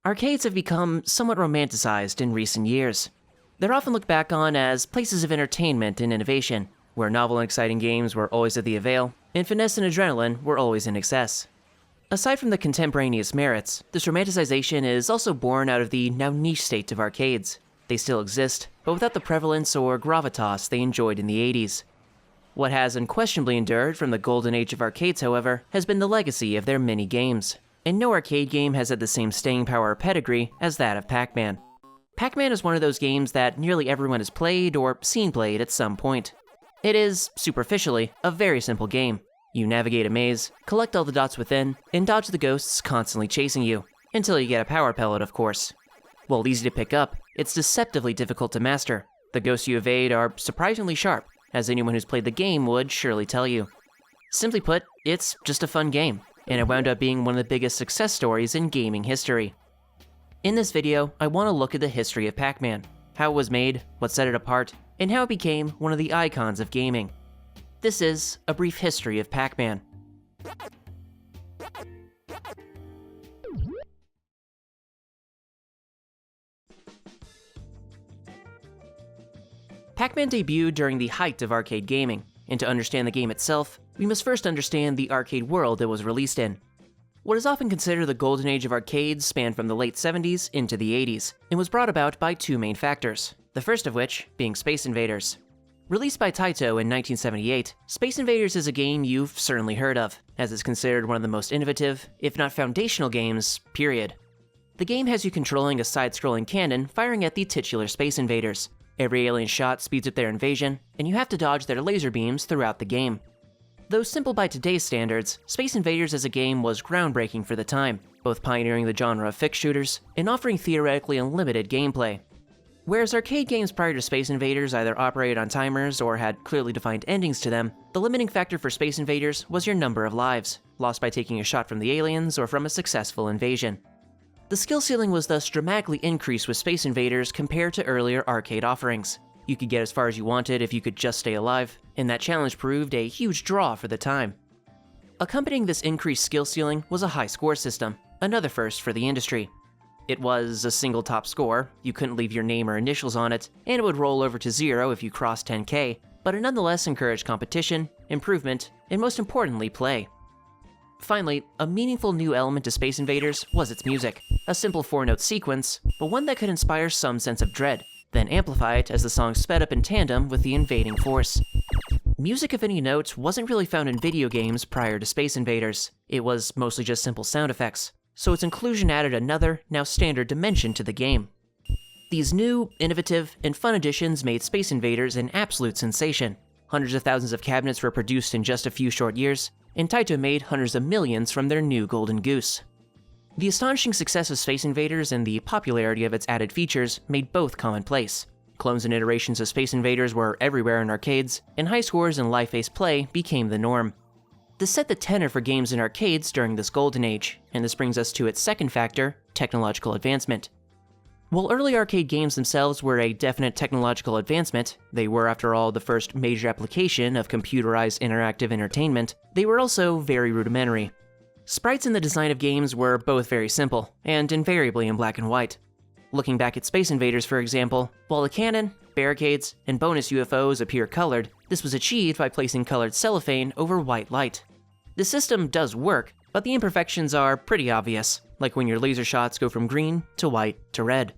Arcades have become somewhat romanticized in recent years. They're often looked back on as places of entertainment and innovation, where novel and exciting games were always at the avail, and finesse and adrenaline were always in excess. Aside from the contemporaneous merits, this romanticization is also born out of the now niche state of arcades. They still exist, but without the prevalence or gravitas they enjoyed in the 80s. What has unquestionably endured from the golden age of arcades, however, has been the legacy of their mini games. And no arcade game has had the same staying power or pedigree as that of Pac-Man. Pac-Man is one of those games that nearly everyone has played or seen played at some point. It is, superficially, a very simple game. You navigate a maze, collect all the dots within, and dodge the ghosts constantly chasing you, until you get a power pellet, of course. While easy to pick up, it's deceptively difficult to master. The ghosts you evade are surprisingly sharp, as anyone who's played the game would surely tell you. Simply put, it's just a fun game, and it wound up being one of the biggest success stories in gaming history. In this video, I want to look at the history of Pac-Man, how it was made, what set it apart, and how it became one of the icons of gaming. This is a brief history of Pac-Man. Pac-Man debuted during the height of arcade gaming, and to understand the game itself, we must first understand the arcade world it was released in. What is often considered the golden age of arcades spanned from the late 70s into the 80s, and was brought about by two main factors, the first of which being Space Invaders. Released by Taito in 1978, Space Invaders is a game you've certainly heard of, as it's considered one of the most innovative, if not foundational games, period. The game has you controlling a side-scrolling cannon firing at the titular Space Invaders. Every alien shot speeds up their invasion, and you have to dodge their laser beams throughout the game. Though simple by today's standards, Space Invaders as a game was groundbreaking for the time, both pioneering the genre of fixed shooters and offering theoretically unlimited gameplay. Whereas arcade games prior to Space Invaders either operated on timers or had clearly defined endings to them, the limiting factor for Space Invaders was your number of lives, lost by taking a shot from the aliens or from a successful invasion. The skill ceiling was thus dramatically increased with Space Invaders compared to earlier arcade offerings. You could get as far as you wanted if you could just stay alive, and that challenge proved a huge draw for the time. Accompanying this increased skill ceiling was a high score system, another first for the industry. It was a single top score, you couldn't leave your name or initials on it, and it would roll over to 0 if you crossed 10K, but it nonetheless encouraged competition, improvement, and most importantly, play. Finally, a meaningful new element to Space Invaders was its music, a simple 4-note sequence, but one that could inspire some sense of dread, then amplify it as the song sped up in tandem with the invading force. Music of any note wasn't really found in video games prior to Space Invaders. It was mostly just simple sound effects, so its inclusion added another, now standard dimension to the game. These new, innovative, and fun additions made Space Invaders an absolute sensation. Hundreds of thousands of cabinets were produced in just a few short years, and Taito made hundreds of millions from their new golden goose. The astonishing success of Space Invaders and the popularity of its added features made both commonplace. Clones and iterations of Space Invaders were everywhere in arcades, and high scores and live-based play became the norm. This set the tenor for games in arcades during this golden age, and this brings us to its second factor, technological advancement. While early arcade games themselves were a definite technological advancement, they were after all the first major application of computerized interactive entertainment, they were also very rudimentary. Sprites in the design of games were both very simple, and invariably in black and white. Looking back at Space Invaders, for example, while the cannon, barricades, and bonus UFOs appear colored, this was achieved by placing colored cellophane over white light. The system does work, but the imperfections are pretty obvious, like when your laser shots go from green to white to red.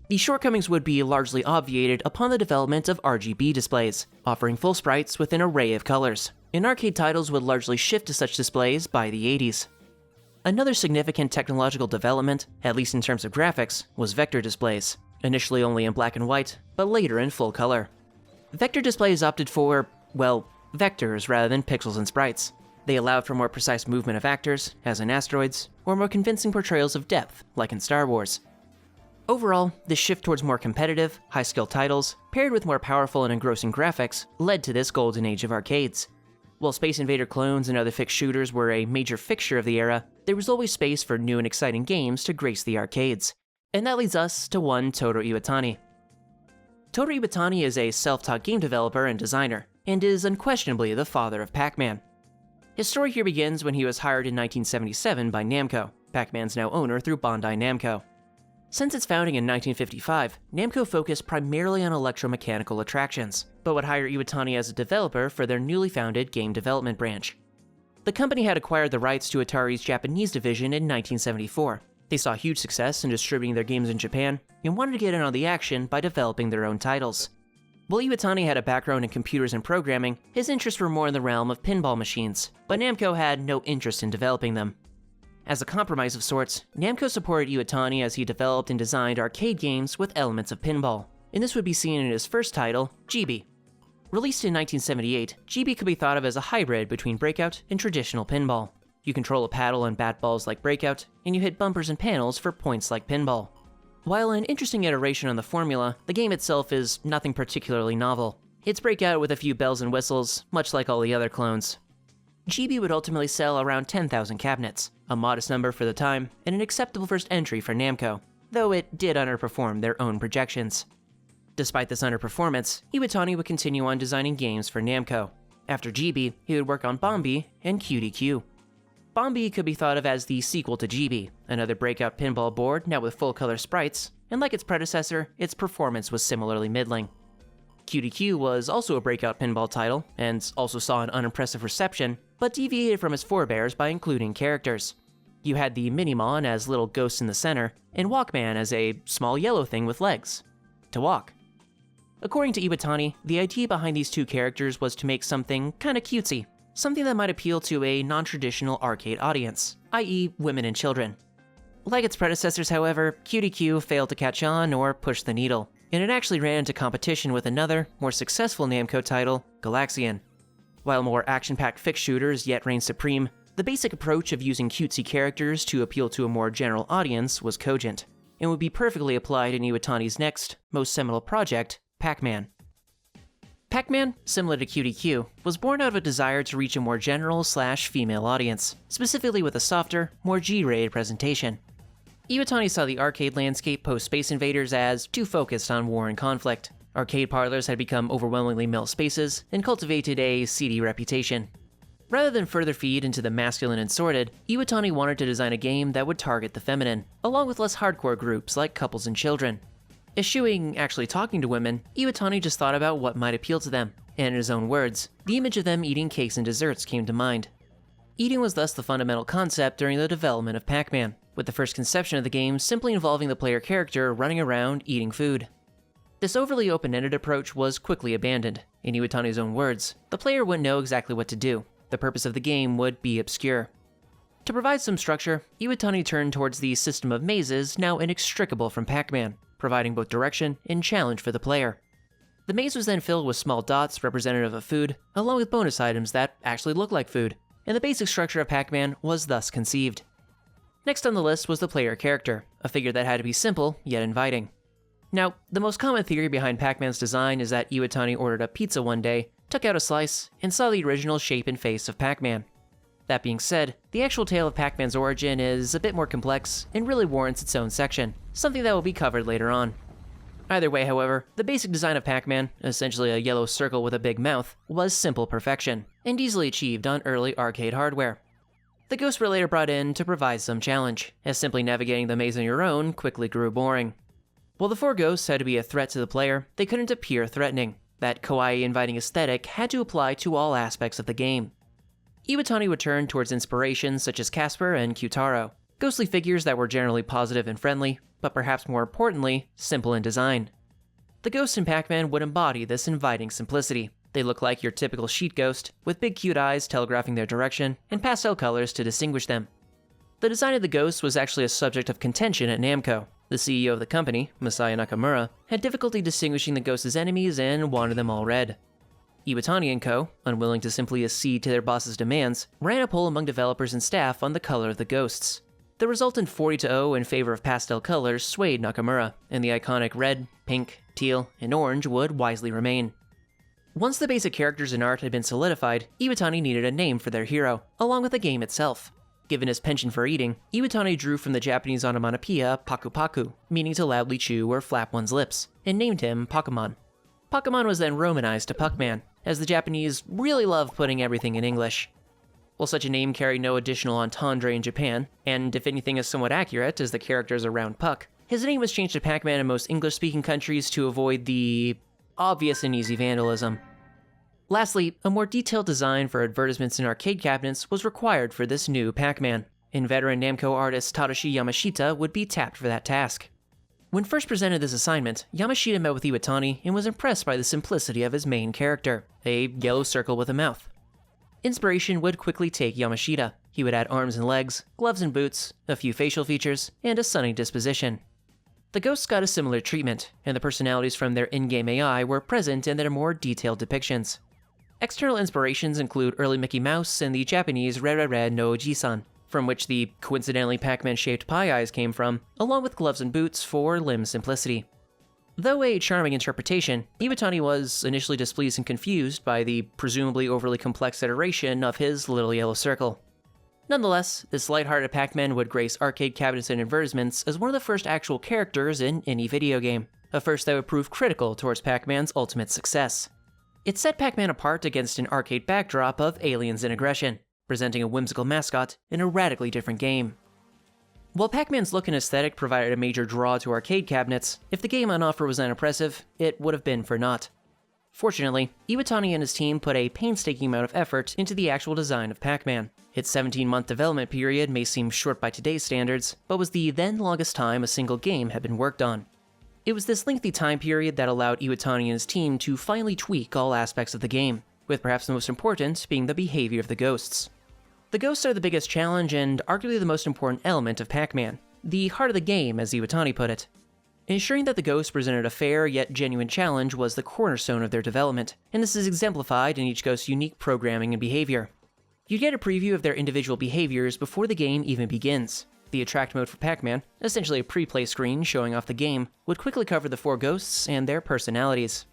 These shortcomings would be largely obviated upon the development of RGB displays, offering full sprites with an array of colors, and arcade titles would largely shift to such displays by the 80s. Another significant technological development, at least in terms of graphics, was vector displays, initially only in black and white, but later in full color. Vector displays opted for, well, vectors rather than pixels and sprites. They allowed for more precise movement of actors, as in Asteroids, or more convincing portrayals of depth, like in Star Wars. Overall, this shift towards more competitive, high-skill titles, paired with more powerful and engrossing graphics, led to this golden age of arcades. While Space Invader clones and other fixed shooters were a major fixture of the era, there was always space for new and exciting games to grace the arcades. And that leads us to one Tohru Iwatani. Tohru Iwatani is a self-taught game developer and designer, and is unquestionably the father of Pac-Man. His story here begins when he was hired in 1977 by Namco, Pac-Man's now owner through Bandai Namco. Since its founding in 1955, Namco focused primarily on electromechanical attractions, but would hire Iwatani as a developer for their newly founded game development branch. The company had acquired the rights to Atari's Japanese division in 1974. They saw huge success in distributing their games in Japan and wanted to get in on the action by developing their own titles. While Iwatani had a background in computers and programming, his interests were more in the realm of pinball machines, but Namco had no interest in developing them. As a compromise of sorts, Namco supported Iwatani as he developed and designed arcade games with elements of pinball, and this would be seen in his first title, GB. Released in 1978, GB could be thought of as a hybrid between Breakout and traditional pinball. You control a paddle and bat balls like Breakout, and you hit bumpers and panels for points like pinball. While an interesting iteration on the formula, the game itself is nothing particularly novel. It's Breakout with a few bells and whistles, much like all the other clones. GB would ultimately sell around 10,000 cabinets, a modest number for the time, and an acceptable first entry for Namco, though it did underperform their own projections. Despite this underperformance, Iwatani would continue on designing games for Namco. After GB, he would work on Bombi and QDQ. Bombi could be thought of as the sequel to GB, another Breakout pinball board now with full-color sprites, and like its predecessor, its performance was similarly middling. QDQ was also a Breakout pinball title, and also saw an unimpressive reception, but deviated from its forebears by including characters. You had the Minimon as little ghosts in the center, and Walkman as a small yellow thing with legs. To walk. According to Iwatani, the idea behind these two characters was to make something kinda cutesy, something that might appeal to a non-traditional arcade audience, i.e. women and children. Like its predecessors, however, QDQ failed to catch on or push the needle, and it actually ran into competition with another, more successful Namco title, Galaxian. While more action-packed fixed shooters yet reigned supreme, the basic approach of using cutesy characters to appeal to a more general audience was cogent, and would be perfectly applied in Iwatani's next, most seminal project, Pac-Man. Pac-Man, similar to QDQ, was born out of a desire to reach a more general/female audience, specifically with a softer, more G-rated presentation. Iwatani saw the arcade landscape post-Space Invaders as too focused on war and conflict. Arcade parlors had become overwhelmingly male spaces and cultivated a seedy reputation. Rather than further feed into the masculine and sordid, Iwatani wanted to design a game that would target the feminine, along with less hardcore groups like couples and children. Eschewing actually talking to women, Iwatani just thought about what might appeal to them, and in his own words, the image of them eating cakes and desserts came to mind. Eating was thus the fundamental concept during the development of Pac-Man, with the first conception of the game simply involving the player character running around eating food. This overly open-ended approach was quickly abandoned. In Iwatani's own words, the player wouldn't know exactly what to do. The purpose of the game would be obscure. To provide some structure, Iwatani turned towards the system of mazes now inextricable from Pac-Man, providing both direction and challenge for the player. The maze was then filled with small dots representative of food, along with bonus items that actually looked like food, and the basic structure of Pac-Man was thus conceived. Next on the list was the player character, a figure that had to be simple yet inviting. Now, the most common theory behind Pac-Man's design is that Iwatani ordered a pizza one day, took out a slice, and saw the original shape and face of Pac-Man. That being said, the actual tale of Pac-Man's origin is a bit more complex and really warrants its own section, something that will be covered later on. Either way, however, the basic design of Pac-Man, essentially a yellow circle with a big mouth, was simple perfection, and easily achieved on early arcade hardware. The ghosts were later brought in to provide some challenge, as simply navigating the maze on your own quickly grew boring. While the four ghosts had to be a threat to the player, they couldn't appear threatening. That kawaii inviting aesthetic had to apply to all aspects of the game. Iwatani would turn towards inspirations such as Casper and Q-Taro, ghostly figures that were generally positive and friendly, but perhaps more importantly, simple in design. The ghosts in Pac-Man would embody this inviting simplicity. They look like your typical sheet ghost, with big cute eyes telegraphing their direction, and pastel colors to distinguish them. The design of the ghosts was actually a subject of contention at Namco. The CEO of the company, Masaya Nakamura, had difficulty distinguishing the ghosts' enemies and wanted them all red. Iwatani and co., unwilling to simply accede to their boss's demands, ran a poll among developers and staff on the color of the ghosts. The resultant 40-0 in favor of pastel colors swayed Nakamura, and the iconic red, pink, teal, and orange would wisely remain. Once the basic characters and art had been solidified, Iwatani needed a name for their hero, along with the game itself. Given his penchant for eating, Iwatani drew from the Japanese onomatopoeia paku paku, meaning to loudly chew or flap one's lips, and named him Pacman. Pacman was then romanized to Pac-Man, as the Japanese really love putting everything in English. While such a name carried no additional entendre in Japan, and if anything is somewhat accurate as the characters around Puck, His name was changed to Pac-Man in most English-speaking countries to avoid the obvious and easy vandalism. Lastly, a more detailed design for advertisements in arcade cabinets was required for this new Pac-Man, and veteran Namco artist Tadashi Yamashita would be tapped for that task. When first presented this assignment, Yamashita met with Iwatani and was impressed by the simplicity of his main character, a yellow circle with a mouth. Inspiration would quickly take Yamashita. He would add arms and legs, gloves and boots, a few facial features, and a sunny disposition. The ghosts got a similar treatment, and the personalities from their in-game AI were present in their more detailed depictions. External inspirations include early Mickey Mouse and the Japanese Rerere no Oji-san, from which the coincidentally Pac-Man-shaped pie eyes came from, along with gloves and boots for limb simplicity. Though a charming interpretation, Iwatani was initially displeased and confused by the presumably overly complex iteration of his little yellow circle. Nonetheless, this lighthearted Pac-Man would grace arcade cabinets and advertisements as one of the first actual characters in any video game, a first that would prove critical towards Pac-Man's ultimate success. It set Pac-Man apart against an arcade backdrop of aliens and aggression, presenting a whimsical mascot in a radically different game. While Pac-Man's look and aesthetic provided a major draw to arcade cabinets, if the game on offer was unimpressive, it would have been for naught. Fortunately, Iwatani and his team put a painstaking amount of effort into the actual design of Pac-Man. Its 17-month development period may seem short by today's standards, but was the then longest time a single game had been worked on. It was this lengthy time period that allowed Iwatani and his team to finally tweak all aspects of the game, with perhaps the most important being the behavior of the ghosts. The ghosts are the biggest challenge and arguably the most important element of Pac-Man, the heart of the game as Iwatani put it. Ensuring that the ghosts presented a fair yet genuine challenge was the cornerstone of their development, and this is exemplified in each ghost's unique programming and behavior. You get a preview of their individual behaviors before the game even begins. The Attract mode for Pac-Man, essentially a pre-play screen showing off the game, would quickly cover the 4 ghosts and their personalities.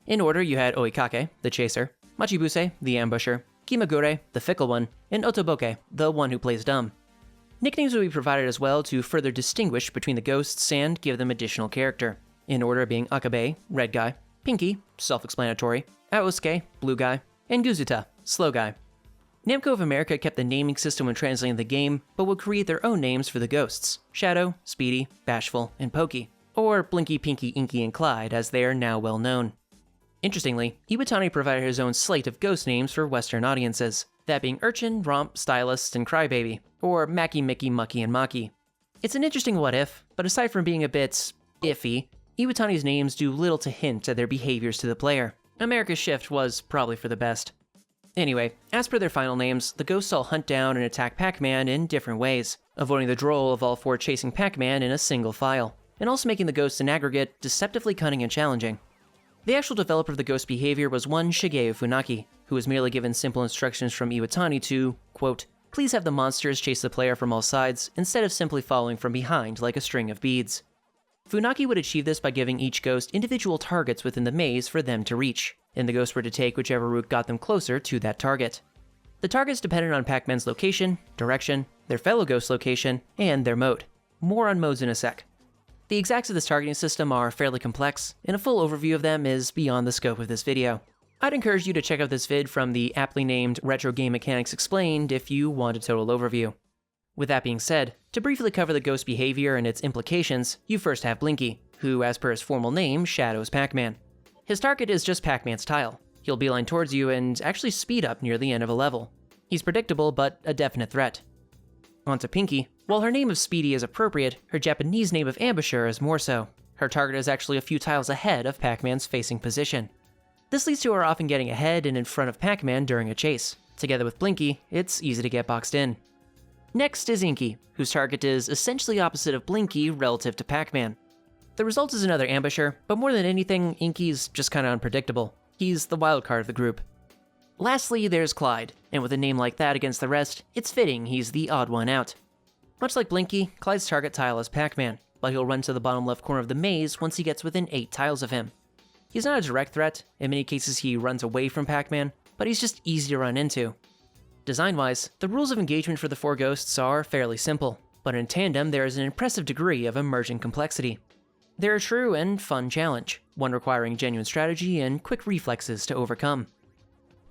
In order, you had Oikake, the chaser, Machibuse, the ambusher, Kimagure, the fickle one, and Otoboke, the one who plays dumb. Nicknames would be provided as well to further distinguish between the ghosts and give them additional character, in order being Akabe, red guy, Pinky, self-explanatory, Aosuke, blue guy, and Guzuta, slow guy. Namco of America kept the naming system when translating the game, but would create their own names for the ghosts, Shadow, Speedy, Bashful, and Pokey, or Blinky, Pinky, Inky, and Clyde as they are now well known. Interestingly, Iwatani provided his own slate of ghost names for Western audiences, that being Urchin, Romp, Stylist, and Crybaby, or Mackie, Mickey, Mucky, and Maki. It's an interesting what-if, but aside from being a bit iffy, Iwatani's names do little to hint at their behaviors to the player. America's shift was probably for the best. Anyway, as per their final names, the ghosts all hunt down and attack Pac-Man in different ways, avoiding the droll of all 4 chasing Pac-Man in a single file, and also making the ghosts in aggregate deceptively cunning and challenging. The actual developer of the ghost behavior was one Shigeo Funaki, who was merely given simple instructions from Iwatani to, quote, please have the monsters chase the player from all sides instead of simply following from behind like a string of beads. Funaki would achieve this by giving each ghost individual targets within the maze for them to reach, and the ghosts were to take whichever route got them closer to that target. The targets depended on Pac-Man's location, direction, their fellow ghost location, and their mode. More on modes in a sec. The exacts of this targeting system are fairly complex, and a full overview of them is beyond the scope of this video. I'd encourage you to check out this vid from the aptly named Retro Game Mechanics Explained if you want a total overview. With that being said, to briefly cover the ghost behavior and its implications, you first have Blinky, who as per his formal name, shadows Pac-Man. His target is just Pac-Man's tile. He'll beeline towards you and actually speed up near the end of a level. He's predictable, but a definite threat. On to Pinky. While her name of Speedy is appropriate, her Japanese name of Ambusher is more so. Her target is actually a few tiles ahead of Pac-Man's facing position. This leads to her often getting ahead and in front of Pac-Man during a chase. Together with Blinky, it's easy to get boxed in. Next is Inky, whose target is essentially opposite of Blinky relative to Pac-Man. The result is another ambusher, but more than anything, Inky's just kinda unpredictable. He's the wild card of the group. Lastly, there's Clyde, and with a name like that against the rest, it's fitting he's the odd one out. Much like Blinky, Clyde's target tile is Pac-Man, but he'll run to the bottom left corner of the maze once he gets within 8 tiles of him. He's not a direct threat, in many cases he runs away from Pac-Man, but he's just easy to run into. Design-wise, the rules of engagement for the 4 ghosts are fairly simple, but in tandem there is an impressive degree of emergent complexity. They're a true and fun challenge, one requiring genuine strategy and quick reflexes to overcome.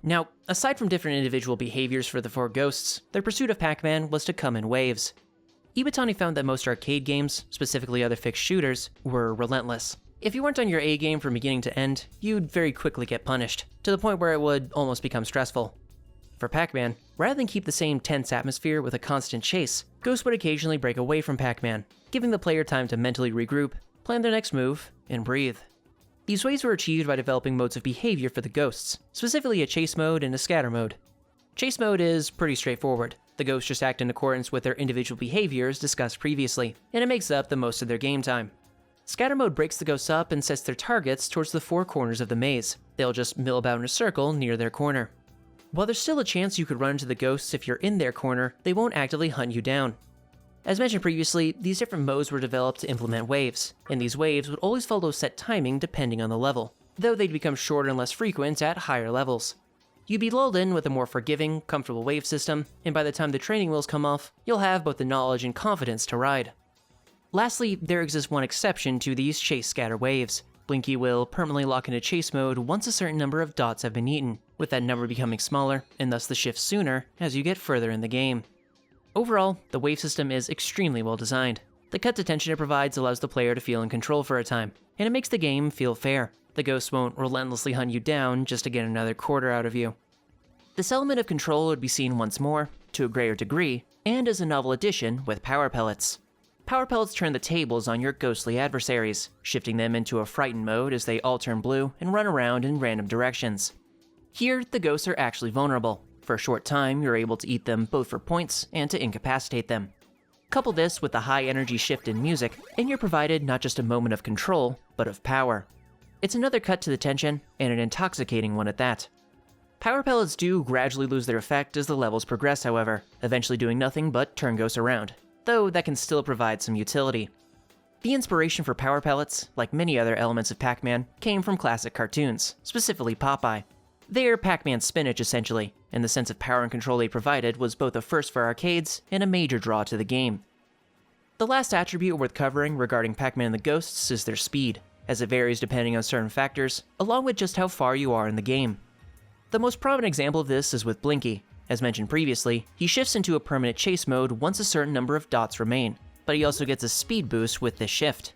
Now, aside from different individual behaviors for the 4 ghosts, their pursuit of Pac-Man was to come in waves. Iwatani found that most arcade games, specifically other fixed shooters, were relentless. If you weren't on your A game from beginning to end, you'd very quickly get punished, to the point where it would almost become stressful. For Pac-Man, rather than keep the same tense atmosphere with a constant chase, Ghost would occasionally break away from Pac-Man, giving the player time to mentally regroup, plan their next move, and breathe. These ways were achieved by developing modes of behavior for the ghosts, specifically a chase mode and a scatter mode. Chase mode is pretty straightforward. The ghosts just act in accordance with their individual behaviors discussed previously, and it makes up the most of their game time. Scatter mode breaks the ghosts up and sets their targets towards the four corners of the maze. They'll just mill about in a circle near their corner. While there's still a chance you could run into the ghosts if you're in their corner, they won't actively hunt you down. As mentioned previously, these different modes were developed to implement waves, and these waves would always follow set timing depending on the level, though they'd become shorter and less frequent at higher levels. You'd be lulled in with a more forgiving, comfortable wave system, and by the time the training wheels come off, you'll have both the knowledge and confidence to ride. Lastly, there exists one exception to these chase scatter waves. Blinky will permanently lock into chase mode once a certain number of dots have been eaten, with that number becoming smaller, and thus the shift sooner as you get further in the game. Overall, the wave system is extremely well designed. The cut to tension it provides allows the player to feel in control for a time, and it makes the game feel fair. The ghosts won't relentlessly hunt you down just to get another quarter out of you. This element of control would be seen once more, to a greater degree, and as a novel addition with power pellets. Power pellets turn the tables on your ghostly adversaries, shifting them into a frightened mode as they all turn blue and run around in random directions. Here, the ghosts are actually vulnerable. For a short time, you're able to eat them both for points and to incapacitate them. Couple this with the high energy shift in music, and you're provided not just a moment of control, but of power. It's another cut to the tension, and an intoxicating one at that. Power pellets do gradually lose their effect as the levels progress, however, eventually doing nothing but turn ghosts around, though that can still provide some utility. The inspiration for power pellets, like many other elements of Pac-Man, came from classic cartoons, specifically Popeye. They're Pac-Man's spinach, essentially, and the sense of power and control they provided was both a first for arcades and a major draw to the game. The last attribute worth covering regarding Pac-Man and the Ghosts is their speed, as it varies depending on certain factors, along with just how far you are in the game. The most prominent example of this is with Blinky. As mentioned previously, he shifts into a permanent chase mode once a certain number of dots remain, but he also gets a speed boost with this shift.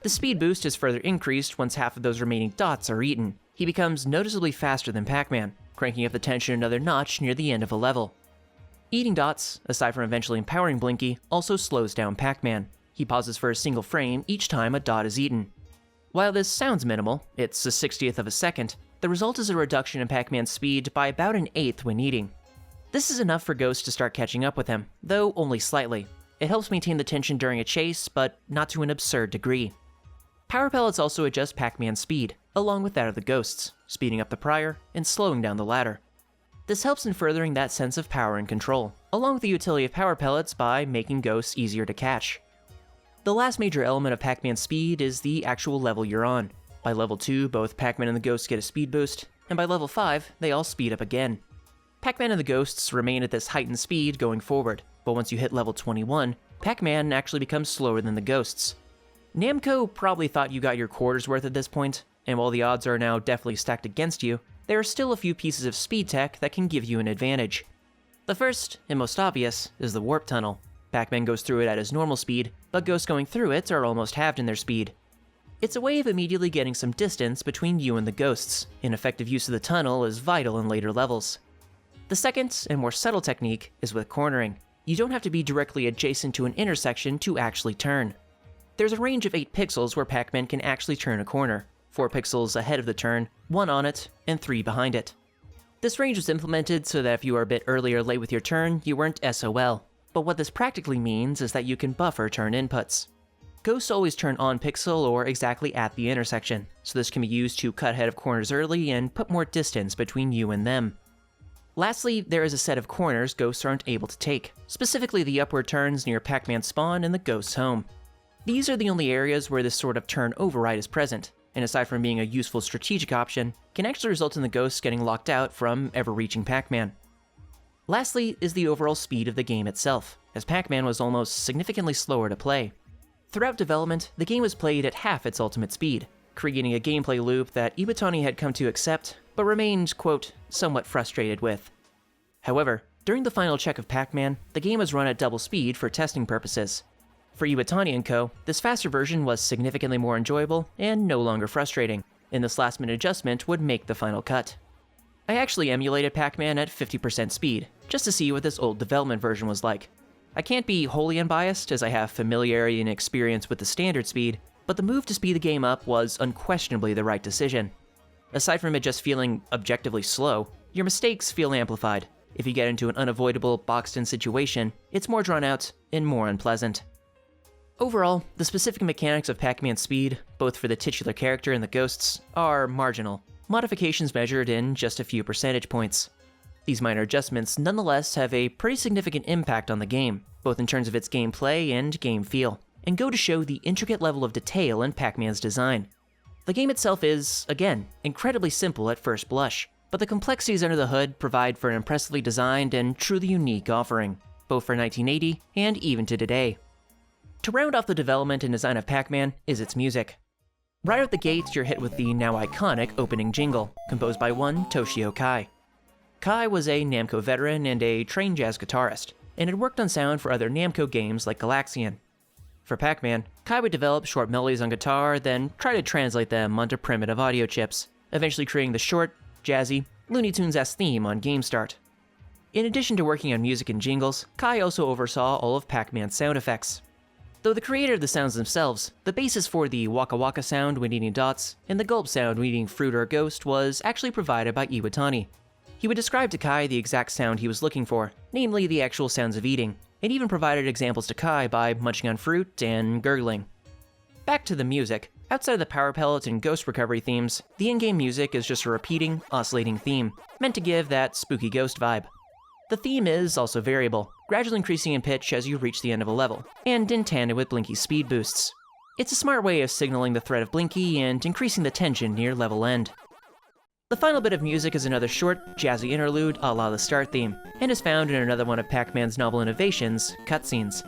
The speed boost is further increased once half of those remaining dots are eaten. He becomes noticeably faster than Pac-Man, cranking up the tension another notch near the end of a level. Eating dots, aside from eventually empowering Blinky, also slows down Pac-Man. He pauses for a single frame each time a dot is eaten. While this sounds minimal, it's a 60th of a second, the result is a reduction in Pac-Man's speed by about an eighth when eating. This is enough for Ghost to start catching up with him, though only slightly. It helps maintain the tension during a chase, but not to an absurd degree. Power pellets also adjust Pac-Man's speed, along with that of the Ghosts, speeding up the prior and slowing down the latter. This helps in furthering that sense of power and control, along with the utility of power pellets by making Ghosts easier to catch. The last major element of Pac-Man's speed is the actual level you're on. By level 2, both Pac-Man and the Ghosts get a speed boost, and by level 5, they all speed up again. Pac-Man and the Ghosts remain at this heightened speed going forward, but once you hit level 21, Pac-Man actually becomes slower than the Ghosts. Namco probably thought you got your quarter's worth at this point, and while the odds are now definitely stacked against you, there are still a few pieces of speed tech that can give you an advantage. The first, and most obvious, is the warp tunnel. Pac-Man goes through it at his normal speed, but ghosts going through it are almost halved in their speed. It's a way of immediately getting some distance between you and the ghosts, and effective use of the tunnel is vital in later levels. The second, and more subtle technique, is with cornering. You don't have to be directly adjacent to an intersection to actually turn. There's a range of 8 pixels where Pac-Man can actually turn a corner, 4 pixels ahead of the turn, 1 on it, and 3 behind it. This range was implemented so that if you are a bit early or late with your turn, you weren't SOL, but what this practically means is that you can buffer turn inputs. Ghosts always turn on pixel or exactly at the intersection, so this can be used to cut ahead of corners early and put more distance between you and them. Lastly, there is a set of corners ghosts aren't able to take, specifically the upward turns near Pac-Man's spawn and the ghost's home. These are the only areas where this sort of turn override is present, and aside from being a useful strategic option, can actually result in the ghosts getting locked out from ever reaching Pac-Man. Lastly is the overall speed of the game itself, as Pac-Man was almost significantly slower to play. Throughout development, the game was played at half its ultimate speed, creating a gameplay loop that Iwatani had come to accept, but remained, quote, somewhat frustrated with. However, During the final check of Pac-Man, the game was run at double speed for testing purposes. For Iwatani and co., this faster version was significantly more enjoyable and no longer frustrating, and this last-minute adjustment would make the final cut. I actually emulated Pac-Man at 50% speed, just to see what this old development version was like. I can't be wholly unbiased, as I have familiarity and experience with the standard speed, but the move to speed the game up was unquestionably the right decision. Aside from it just feeling objectively slow, your mistakes feel amplified. If you get into an unavoidable, boxed-in situation, it's more drawn out and more unpleasant. Overall, the specific mechanics of Pac-Man's speed, both for the titular character and the ghosts, are marginal, modifications measured in just a few percentage points. These minor adjustments nonetheless have a pretty significant impact on the game, both in terms of its gameplay and game feel, and go to show the intricate level of detail in Pac-Man's design. The game itself is, again, incredibly simple at first blush, but the complexities under the hood provide for an impressively designed and truly unique offering, both for 1980 and even to today. To round off the development and design of Pac-Man is its music. Right out the gates, you're hit with the now iconic opening jingle, composed by one Toshio Kai. Kai was a Namco veteran and a trained jazz guitarist, and had worked on sound for other Namco games like Galaxian. For Pac-Man, Kai would develop short melodies on guitar, then try to translate them onto primitive audio chips, eventually creating the short, jazzy, Looney Tunes-esque theme on Game Start. In addition to working on music and jingles, Kai also oversaw all of Pac-Man's sound effects. Though the creator of the sounds themselves, the basis for the Waka Waka sound when eating dots and the gulp sound when eating fruit or a ghost was actually provided by Iwatani. He would describe to Kai the exact sound he was looking for, namely the actual sounds of eating, and even provided examples to Kai by munching on fruit and gurgling. Back to the music. Outside of the power pellet and ghost recovery themes, the in-game music is just a repeating, oscillating theme, meant to give that spooky ghost vibe. The theme is also variable, gradually increasing in pitch as you reach the end of a level, and in tandem with Blinky's speed boosts. It's a smart way of signaling the threat of Blinky and increasing the tension near level end. The final bit of music is another short, jazzy interlude a la the start theme, and is found in another one of Pac-Man's novel innovations, cutscenes.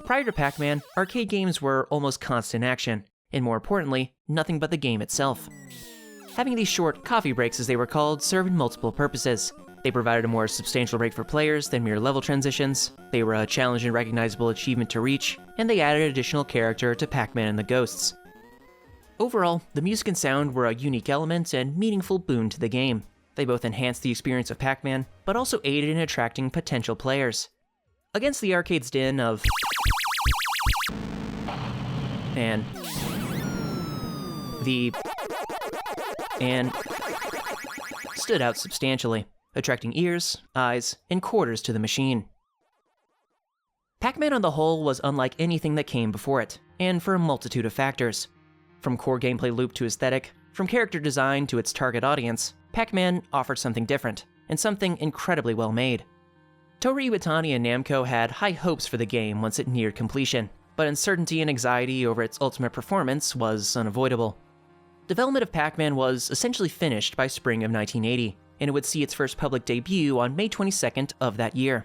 Prior to Pac-Man, arcade games were almost constant action, and more importantly, nothing but the game itself. Having these short coffee breaks, as they were called, served multiple purposes. They provided a more substantial break for players than mere level transitions, they were a challenge and recognizable achievement to reach, and they added additional character to Pac-Man and the Ghosts. Overall, the music and sound were a unique element and meaningful boon to the game. They both enhanced the experience of Pac-Man, but also aided in attracting potential players. Against the arcade's din of and stood out substantially, attracting ears, eyes, and quarters to the machine. Pac-Man on the whole was unlike anything that came before it, and for a multitude of factors. From core gameplay loop to aesthetic, from character design to its target audience, Pac-Man offered something different, and something incredibly well made. Tohru Iwatani and Namco had high hopes for the game once it neared completion, but uncertainty and anxiety over its ultimate performance was unavoidable. Development of Pac-Man was essentially finished by spring of 1980, and it would see its first public debut on May 22nd of that year.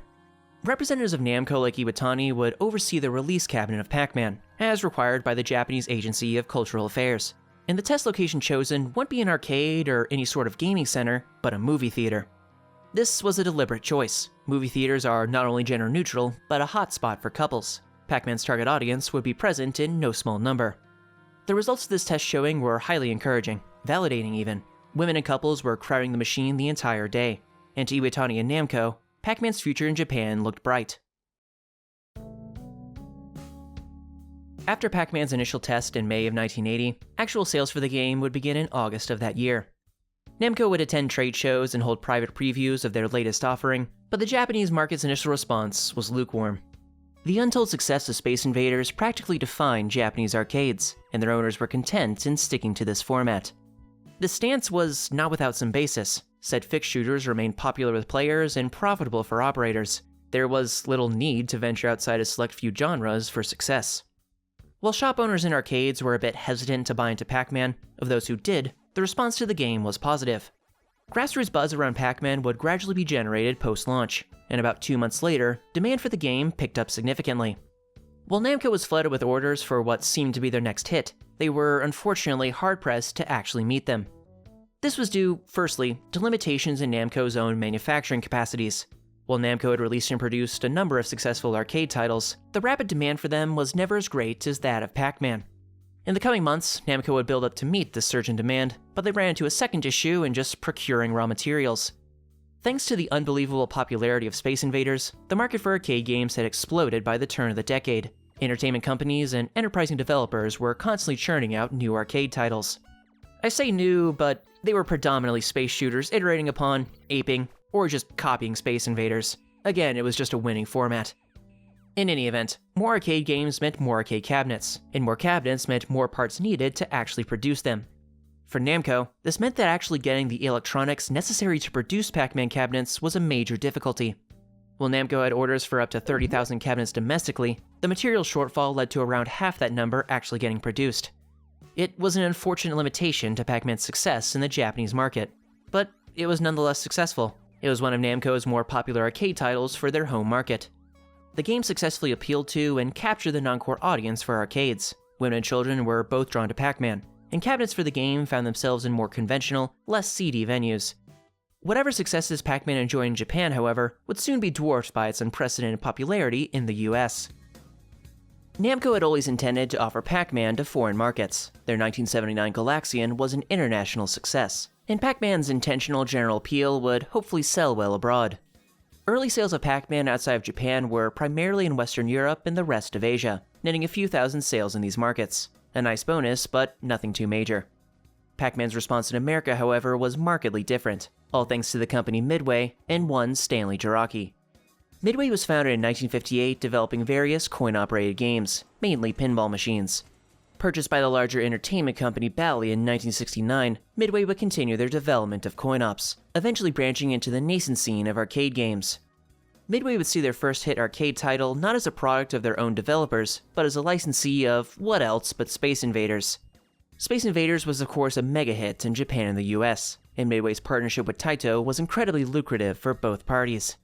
Representatives of Namco like Iwatani would oversee the release cabinet of Pac-Man, as required by the Japanese Agency of Cultural Affairs, and the test location chosen wouldn't be an arcade or any sort of gaming center, but a movie theater. This was a deliberate choice. Movie theaters are not only gender neutral, but a hotspot for couples. Pac-Man's target audience would be present in no small number. The results of this test showing were highly encouraging, validating even. Women and couples were crowding the machine the entire day, and to Iwatani and Namco, Pac-Man's future in Japan looked bright. After Pac-Man's initial test in May of 1980, actual sales for the game would begin in August of that year. Namco would attend trade shows and hold private previews of their latest offering, but the Japanese market's initial response was lukewarm. The untold success of Space Invaders practically defined Japanese arcades, and their owners were content in sticking to this format. This stance was not without some basis. Said fixed shooters remained popular with players and profitable for operators. There was little need to venture outside a select few genres for success. While shop owners in arcades were a bit hesitant to buy into Pac-Man, of those who did, the response to the game was positive. Grassroots buzz around Pac-Man would gradually be generated post-launch, and about 2 months later, demand for the game picked up significantly. While Namco was flooded with orders for what seemed to be their next hit, they were unfortunately hard-pressed to actually meet them. This was due, firstly, to limitations in Namco's own manufacturing capacities. While Namco had released and produced a number of successful arcade titles, the rapid demand for them was never as great as that of Pac-Man. In the coming months, Namco would build up to meet this surge in demand, but they ran into a second issue in just procuring raw materials. Thanks to the unbelievable popularity of Space Invaders, the market for arcade games had exploded by the turn of the decade. Entertainment companies and enterprising developers were constantly churning out new arcade titles. I say new, but they were predominantly space shooters iterating upon, aping, or just copying Space Invaders. Again, it was just a winning format. In any event, more arcade games meant more arcade cabinets, and more cabinets meant more parts needed to actually produce them. For Namco, this meant that actually getting the electronics necessary to produce Pac-Man cabinets was a major difficulty. While Namco had orders for up to 30,000 cabinets domestically, the material shortfall led to around half that number actually getting produced. It was an unfortunate limitation to Pac-Man's success in the Japanese market, but it was nonetheless successful. It was one of Namco's more popular arcade titles for their home market. The game successfully appealed to and captured the non-core audience for arcades. Women and children were both drawn to Pac-Man, and cabinets for the game found themselves in more conventional, less seedy venues. Whatever successes Pac-Man enjoyed in Japan, however, would soon be dwarfed by its unprecedented popularity in the US. Namco had always intended to offer Pac-Man to foreign markets. Their 1979 Galaxian was an international success, and Pac-Man's intentional general appeal would hopefully sell well abroad. Early sales of Pac-Man outside of Japan were primarily in Western Europe and the rest of Asia, netting a few thousand sales in these markets. A nice bonus, but nothing too major. Pac-Man's response in America, however, was markedly different, all thanks to the company Midway and one Stanley Jarocki. Midway was founded in 1958, developing various coin-operated games, mainly pinball machines. Purchased by the larger entertainment company Bally in 1969, Midway would continue their development of coin-ops, eventually branching into the nascent scene of arcade games. Midway would see their first hit arcade title not as a product of their own developers, but as a licensee of what else but Space Invaders. Space Invaders was of course a mega hit in Japan and the US, and Midway's partnership with Taito was incredibly lucrative for both parties.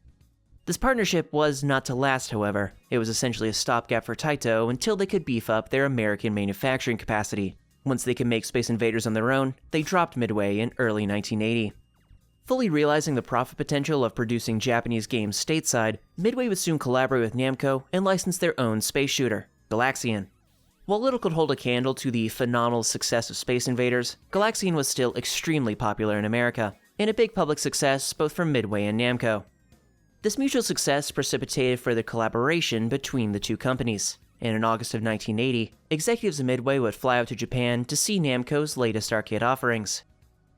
This partnership was not to last, however. It was essentially a stopgap for Taito until they could beef up their American manufacturing capacity. Once they could make Space Invaders on their own, they dropped Midway in early 1980. Fully realizing the profit potential of producing Japanese games stateside, Midway would soon collaborate with Namco and license their own space shooter, Galaxian. While little could hold a candle to the phenomenal success of Space Invaders, Galaxian was still extremely popular in America, and a big public success both for Midway and Namco. This mutual success precipitated further collaboration between the two companies, and in August of 1980, executives of Midway would fly out to Japan to see Namco's latest arcade offerings.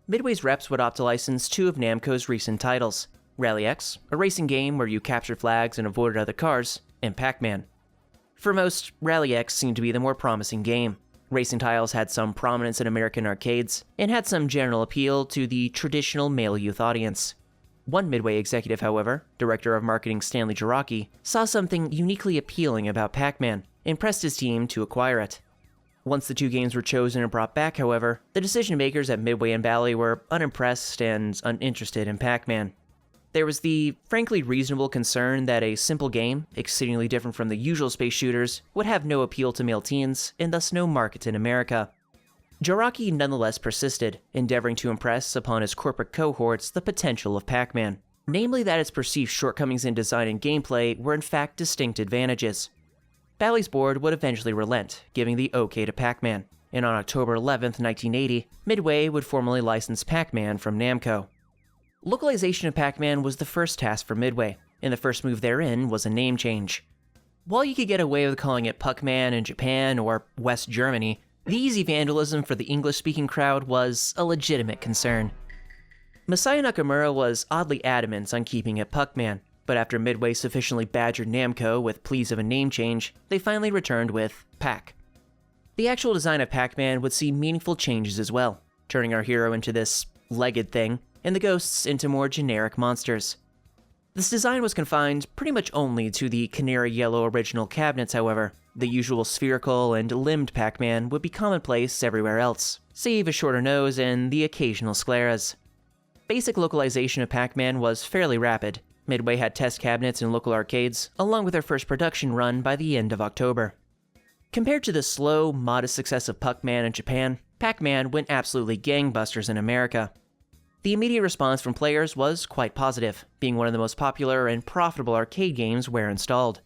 Midway's reps would opt to license two of Namco's recent titles, Rally X, a racing game where you captured flags and avoided other cars, and Pac-Man. For most, Rally X seemed to be the more promising game. Racing titles had some prominence in American arcades, and had some general appeal to the traditional male youth audience. One Midway executive, however, director of marketing Stanley Jarocki, saw something uniquely appealing about Pac-Man and pressed his team to acquire it. Once the two games were chosen and brought back, however, the decision makers at Midway and Bally were unimpressed and uninterested in Pac-Man. There was the frankly reasonable concern that a simple game, exceedingly different from the usual space shooters, would have no appeal to male teens and thus no market in America. Jarocki nonetheless persisted, endeavoring to impress upon his corporate cohorts the potential of Pac-Man, namely that its perceived shortcomings in design and gameplay were in fact distinct advantages. Bally's board would eventually relent, giving the okay to Pac-Man, and on October 11, 1980, Midway would formally license Pac-Man from Namco. Localization of Pac-Man was the first task for Midway, and the first move therein was a name change. While you could get away with calling it Pac-Man in Japan or West Germany, the easy vandalism for the English-speaking crowd was a legitimate concern. Masaya Nakamura was oddly adamant on keeping it Pac-Man, but after Midway sufficiently badgered Namco with pleas of a name change, they finally returned with Pac. The actual design of Pac-Man would see meaningful changes as well, turning our hero into this legged thing, and the ghosts into more generic monsters. This design was confined pretty much only to the canary yellow original cabinets, however. The usual spherical and limbed Pac-Man would be commonplace everywhere else, save a shorter nose and the occasional scleras. Basic localization of Pac-Man was fairly rapid. Midway had test cabinets in local arcades, along with their first production run by the end of October. Compared to the slow, modest success of Pac-Man in Japan, Pac-Man went absolutely gangbusters in America. The immediate response from players was quite positive, being one of the most popular and profitable arcade games where installed.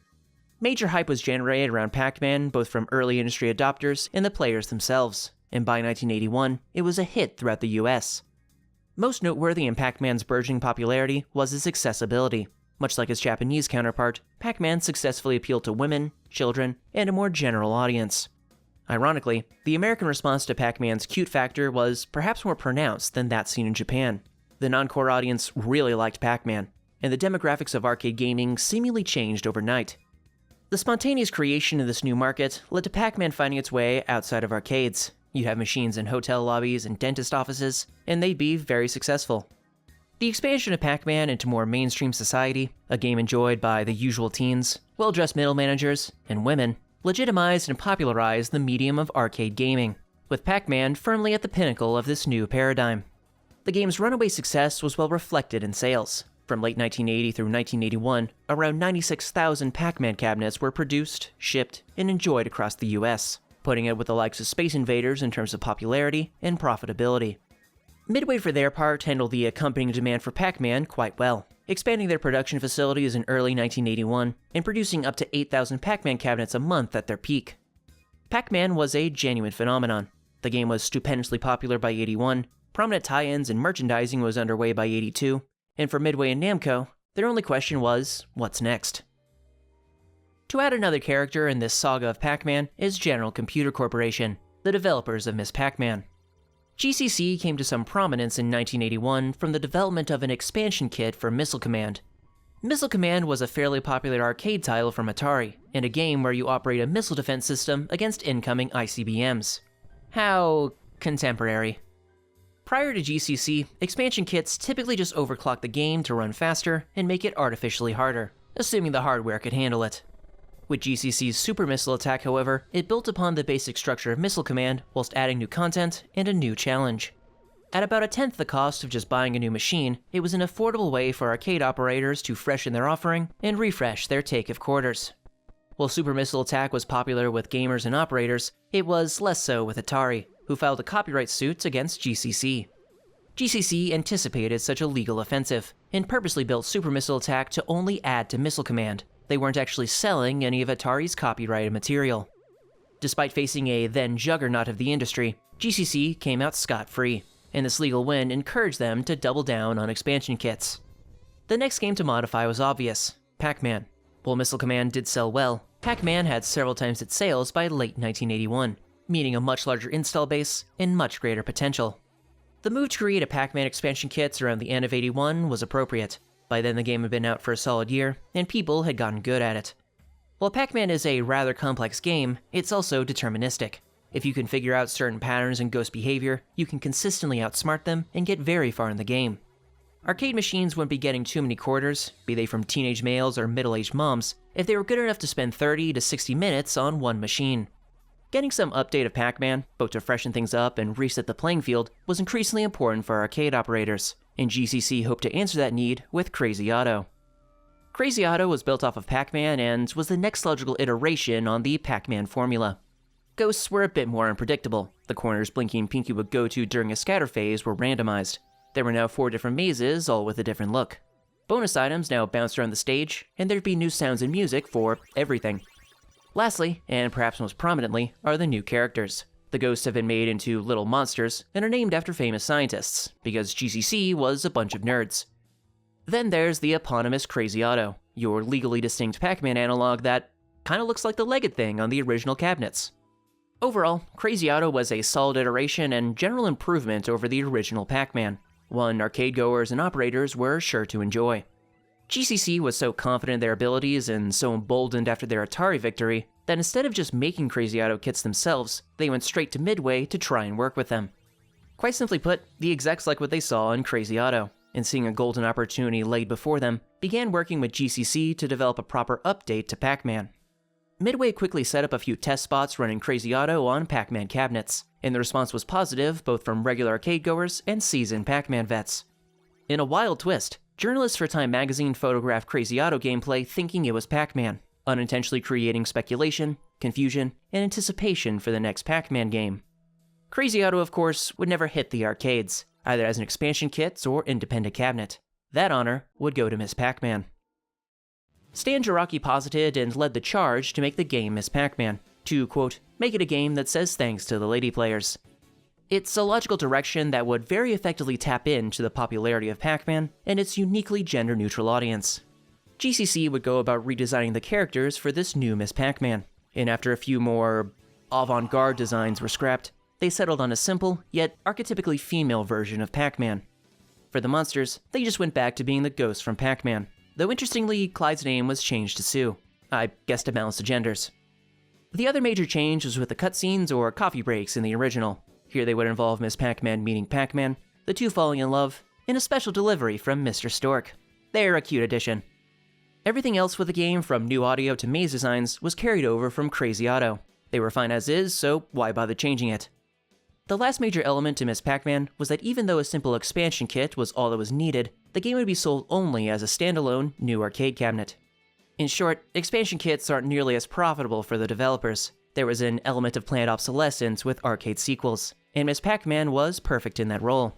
Major hype was generated around Pac-Man both from early industry adopters and the players themselves, and by 1981, it was a hit throughout the US. Most noteworthy in Pac-Man's burgeoning popularity was its accessibility. Much like its Japanese counterpart, Pac-Man successfully appealed to women, children, and a more general audience. Ironically, the American response to Pac-Man's cute factor was perhaps more pronounced than that seen in Japan. The non-core audience really liked Pac-Man, and the demographics of arcade gaming seemingly changed overnight. The spontaneous creation of this new market led to Pac-Man finding its way outside of arcades. You'd have machines in hotel lobbies and dentist offices, and they'd be very successful. The expansion of Pac-Man into more mainstream society, a game enjoyed by the usual teens, well-dressed middle managers, and women, legitimized and popularized the medium of arcade gaming, with Pac-Man firmly at the pinnacle of this new paradigm. The game's runaway success was well reflected in sales. From late 1980 through 1981, around 96,000 Pac-Man cabinets were produced, shipped, and enjoyed across the US, putting it with the likes of Space Invaders in terms of popularity and profitability. Midway, for their part, handled the accompanying demand for Pac-Man quite well, expanding their production facilities in early 1981 and producing up to 8,000 Pac-Man cabinets a month at their peak. Pac-Man was a genuine phenomenon. The game was stupendously popular by 81, prominent tie-ins and merchandising was underway by 82, and for Midway and Namco, their only question was, what's next? To add another character in this saga of Pac-Man is General Computer Corporation, the developers of Ms. Pac-Man. GCC came to some prominence in 1981 from the development of an expansion kit for Missile Command. Missile Command was a fairly popular arcade title from Atari, and a game where you operate a missile defense system against incoming ICBMs. How contemporary. Prior to GCC, expansion kits typically just overclock the game to run faster and make it artificially harder, assuming the hardware could handle it. With GCC's Super Missile Attack, however, it built upon the basic structure of Missile Command whilst adding new content and a new challenge. At about a tenth the cost of just buying a new machine, it was an affordable way for arcade operators to freshen their offering and refresh their take of quarters. While Super Missile Attack was popular with gamers and operators, it was less so with Atari, who filed a copyright suit against GCC. GCC anticipated such a legal offensive, and purposely built Super Missile Attack to only add to Missile Command. They weren't actually selling any of Atari's copyrighted material. Despite facing a then juggernaut of the industry, GCC came out scot-free, and this legal win encouraged them to double down on expansion kits. The next game to modify was obvious, Pac-Man. While Missile Command did sell well, Pac-Man had several times its sales by late 1981, meaning a much larger install base and much greater potential. The move to create a Pac-Man expansion kits around the end of 81 was appropriate. By then the game had been out for a solid year, and people had gotten good at it. While Pac-Man is a rather complex game, it's also deterministic. If you can figure out certain patterns in ghost behavior, you can consistently outsmart them and get very far in the game. Arcade machines wouldn't be getting too many quarters, be they from teenage males or middle-aged moms, if they were good enough to spend 30 to 60 minutes on one machine. Getting some update of Pac-Man, both to freshen things up and reset the playing field, was increasingly important for arcade operators, and GCC hoped to answer that need with Crazy Otto. Crazy Otto was built off of Pac-Man and was the next logical iteration on the Pac-Man formula. Ghosts were a bit more unpredictable. The corners Blinky and Pinky would go to during a scatter phase were randomized. There were now 4 different mazes, all with a different look. Bonus items now bounced around the stage, and there'd be new sounds and music for everything. Lastly, and perhaps most prominently, are the new characters. The ghosts have been made into little monsters and are named after famous scientists, because GCC was a bunch of nerds. Then there's the eponymous Crazy Otto, your legally distinct Pac-Man analog that kinda looks like the legged thing on the original cabinets. Overall, Crazy Otto was a solid iteration and general improvement over the original Pac-Man, one arcade goers and operators were sure to enjoy. GCC was so confident in their abilities and so emboldened after their Atari victory that instead of just making Crazy Otto kits themselves, they went straight to Midway to try and work with them. Quite simply put, the execs liked what they saw in Crazy Otto, and seeing a golden opportunity laid before them, began working with GCC to develop a proper update to Pac-Man. Midway quickly set up a few test spots running Crazy Otto on Pac-Man cabinets, and the response was positive both from regular arcade goers and seasoned Pac-Man vets. In a wild twist, journalists for Time magazine photographed Crazy Otto gameplay thinking it was Pac-Man, unintentionally creating speculation, confusion, and anticipation for the next Pac-Man game. Crazy Otto, of course, would never hit the arcades. either as an expansion kit or independent cabinet. That honor would go to Miss Pac-Man. Stan Jarocki posited and led the charge to make the game Miss Pac-Man, to, quote, make it a game that says thanks to the lady players. It's a logical direction that would very effectively tap into the popularity of Pac-Man and its uniquely gender-neutral audience. GCC would go about redesigning the characters for this new Miss Pac-Man, and after a few more avant-garde designs were scrapped, they settled on a simple, yet archetypically female version of Pac-Man. For the monsters, they just went back to being the ghosts from Pac-Man, though interestingly, Clyde's name was changed to Sue, I guess to balance the genders. The other major change was with the cutscenes or coffee breaks in the original. Here they would involve Miss Pac-Man meeting Pac-Man, the two falling in love, and a special delivery from Mr. Stork. They're a cute addition. Everything else with the game, from new audio to maze designs, was carried over from Crazy Otto. They were fine as is, so why bother changing it? The last major element to Miss Pac-Man was that even though a simple expansion kit was all that was needed, the game would be sold only as a standalone new arcade cabinet. In short, expansion kits aren't nearly as profitable for the developers. There was an element of planned obsolescence with arcade sequels, and Miss Pac-Man was perfect in that role.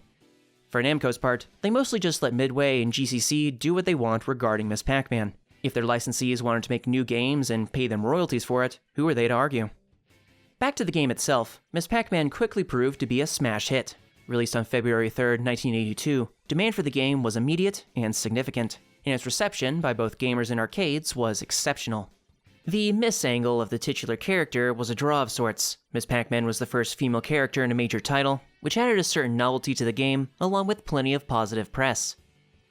For Namco's part, they mostly just let Midway and GCC do what they want regarding Miss Pac-Man. If their licensees wanted to make new games and pay them royalties for it, who are they to argue? Back to the game itself, Miss Pac-Man quickly proved to be a smash hit. Released on February 3rd, 1982, demand for the game was immediate and significant, and its reception by both gamers and arcades was exceptional. The Miss angle of the titular character was a draw of sorts. Miss Pac-Man was the first female character in a major title, which added a certain novelty to the game, along with plenty of positive press.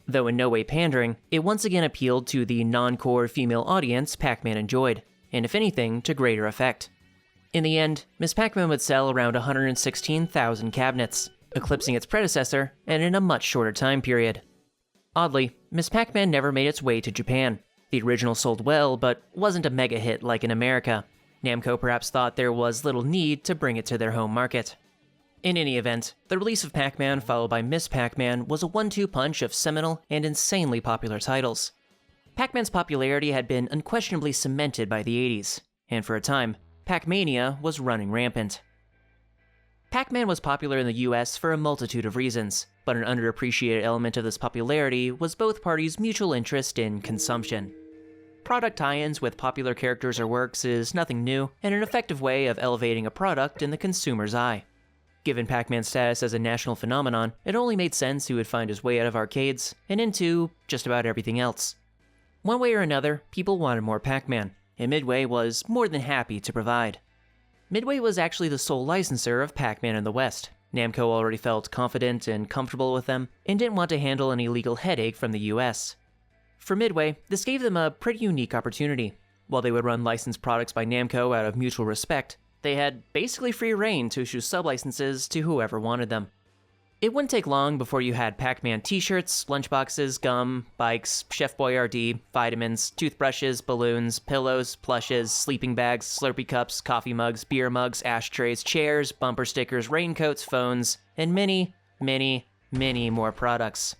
Though in no way pandering, it once again appealed to the non-core female audience Pac-Man enjoyed, and if anything, to greater effect. In the end, Miss Pac-Man would sell around 116,000 cabinets, eclipsing its predecessor, and in a much shorter time period. Oddly, Miss Pac-Man never made its way to Japan. The original sold well, but wasn't a mega hit like in America. Namco perhaps thought there was little need to bring it to their home market. In any event, the release of Pac-Man followed by Miss Pac-Man was a 1-2 punch of seminal and insanely popular titles. Pac-Man's popularity had been unquestionably cemented by the 80s, and for a time, Pac-Mania was running rampant. Pac-Man was popular in the US for a multitude of reasons, but an underappreciated element of this popularity was both parties' mutual interest in consumption. Product tie-ins with popular characters or works is nothing new, and an effective way of elevating a product in the consumer's eye. Given Pac-Man's status as a national phenomenon, it only made sense he would find his way out of arcades and into just about everything else. One way or another, people wanted more Pac-Man, and Midway was more than happy to provide. Midway was actually the sole licensor of Pac-Man in the West. Namco already felt confident and comfortable with them, and didn't want to handle any legal headache from the US. For Midway, this gave them a pretty unique opportunity. While they would run licensed products by Namco out of mutual respect, they had basically free reign to issue sublicenses to whoever wanted them. It wouldn't take long before you had Pac-Man t-shirts, lunchboxes, gum, bikes, Chef Boyardee, vitamins, toothbrushes, balloons, pillows, plushes, sleeping bags, Slurpee cups, coffee mugs, beer mugs, ashtrays, chairs, bumper stickers, raincoats, phones, and many, many, many more products.